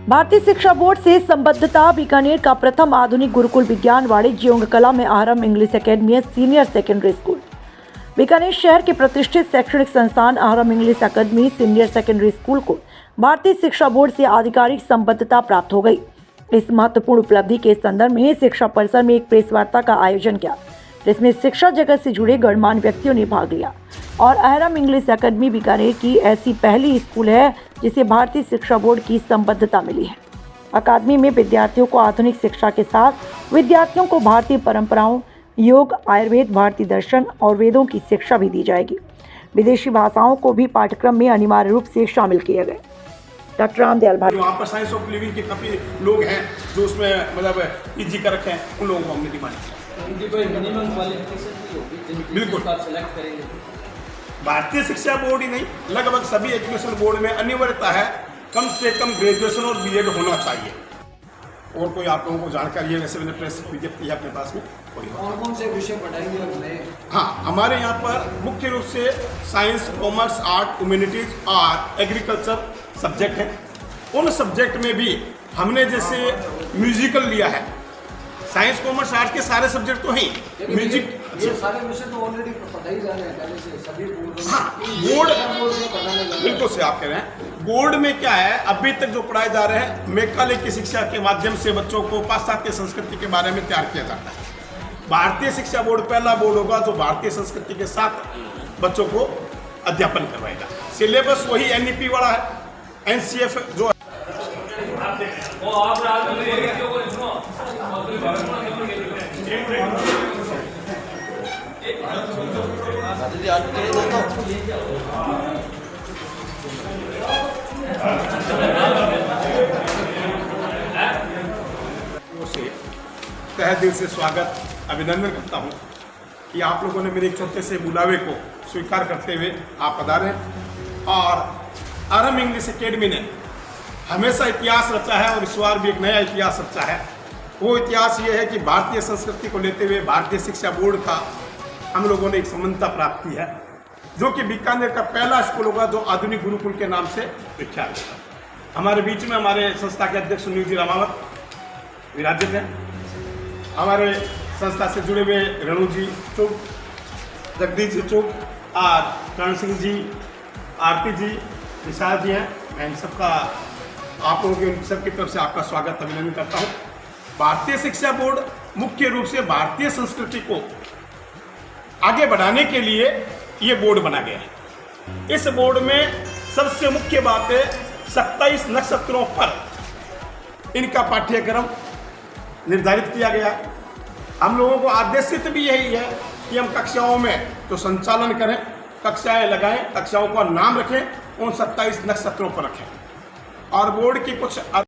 भारतीय शिक्षा बोर्ड से संबद्धता। बीकानेर का प्रथम आधुनिक गुरुकुल विज्ञान वाणिज्य एवं कला में आरंभ English academy senior secondary school. Bikaner शहर के प्रतिष्ठित शैक्षणिक संस्थान आरंभ English academy senior secondary school को भारतीय शिक्षा बोर्ड से आधिकारिक संबद्धता प्राप्त हो गई। इस महत्वपूर्ण उपलब्धि के संदर्भ में शिक्षा परिसर में एक प्रेस वार्ता का आयोजन किया, जिसमें शिक्षा जगत से जुड़े गणमान्य व्यक्तियों ने भाग लिया। और आरंभ इंग्लिश एकेडमी बीकानेर की ऐसी पहली स्कूल है जिसे भारतीय शिक्षा बोर्ड की संबद्धता मिली है। अकादमी में विद्यार्थियों को आधुनिक शिक्षा के साथ विद्यार्थियों को भारतीय परंपराओं, योग, आयुर्वेद, भारतीय दर्शन और वेदों की शिक्षा भी दी जाएगी। विदेशी भाषाओं को भी पाठ्यक्रम में अनिवार्य रूप से शामिल किए गए। डॉक्टर रामदयाल भाटी, वहाँ पर साइंस ऑफ लिविंग के काफ़ी लोग हैं जो उसमें मतलब पीजी कर रखे हैं, उन लोगों को हमने डिमांड बिल्कुल भारतीय शिक्षा बोर्ड ही नहीं, लगभग सभी एजुकेशन बोर्ड में अनिवार्यता है कम से कम ग्रेजुएशन और बीएड होना चाहिए। और कोई आप लोगों को जानकारी है? वैसे मैंने प्रेस विज्ञप्ति है अपने पास में। कोई और कौन से विषय पढ़ाएंगे हमने? हाँ, हमारे यहाँ पर मुख्य रूप से साइंस, कॉमर्स, आर्ट, ह्यूमैनिटीज और एग्रीकल्चर सब्जेक्ट है। उन सब्जेक्ट में भी हमने जैसे म्यूजिकल लिया है। साइंस, कॉमर्स, आर्ट के सारे सब्जेक्ट तो हैं, म्यूजिक ये सारे विषय तो ऑलरेडी पढ़ाई जा रहे हैं पहले से सभी बोर्ड। हाँ, बोर्ड बिल्कुल से आप कह रहे हैं। बोर्ड में क्या है, अभी तक जो पढ़ाए जा रहे हैं मैकाले की शिक्षा के माध्यम से बच्चों को पाश्चात्य संस्कृति के बारे में तैयार किया जाता है। भारतीय शिक्षा बोर्ड पहला बोर्ड होगा जो भारतीय संस्कृति के साथ बच्चों को अध्यापन करवाएगा। सिलेबस वही एनईपी वाला है, एनसीएफ जो तहे दिल से स्वागत अभिनंदन करता हूं कि आप लोगों ने मेरे छोटे से बुलावे को स्वीकार करते हुए आप पधारे। और आरंभ इंग्लिश एकेडमी ने हमेशा इतिहास रचा है और इस बार भी एक नया इतिहास रचा है। वो इतिहास ये है कि भारतीय संस्कृति को लेते हुए भारतीय शिक्षा बोर्ड का हम लोगों ने एक संबद्धता प्राप्त की है, जो कि बीकानेर का पहला स्कूल होगा जो आधुनिक गुरुकुल के नाम से विख्यात है। हमारे बीच में हमारे संस्था के अध्यक्ष सुनील जी रामावत विराजित हैं। हमारे संस्था से जुड़े हुए रणु जी चुग, जगदीश जी चुग और करण सिंह जी, आरती जी, विशाल जी हैं। मैं इन सबका आप लोगों के सबकी तरफ से आपका स्वागत अभिनंदन करता हूँ। भारतीय शिक्षा बोर्ड मुख्य रूप से भारतीय संस्कृति को आगे बढ़ाने के लिए ये बोर्ड बना गया है। इस बोर्ड में सबसे मुख्य बात है 27 नक्षत्रों पर इनका पाठ्यक्रम निर्धारित किया गया। हम लोगों को आदेशित भी यही है कि हम कक्षाओं में तो संचालन करें, कक्षाएं लगाएं, कक्षाओं का नाम रखें, उन 27 नक्षत्रों पर रखें। और बोर्ड की कुछ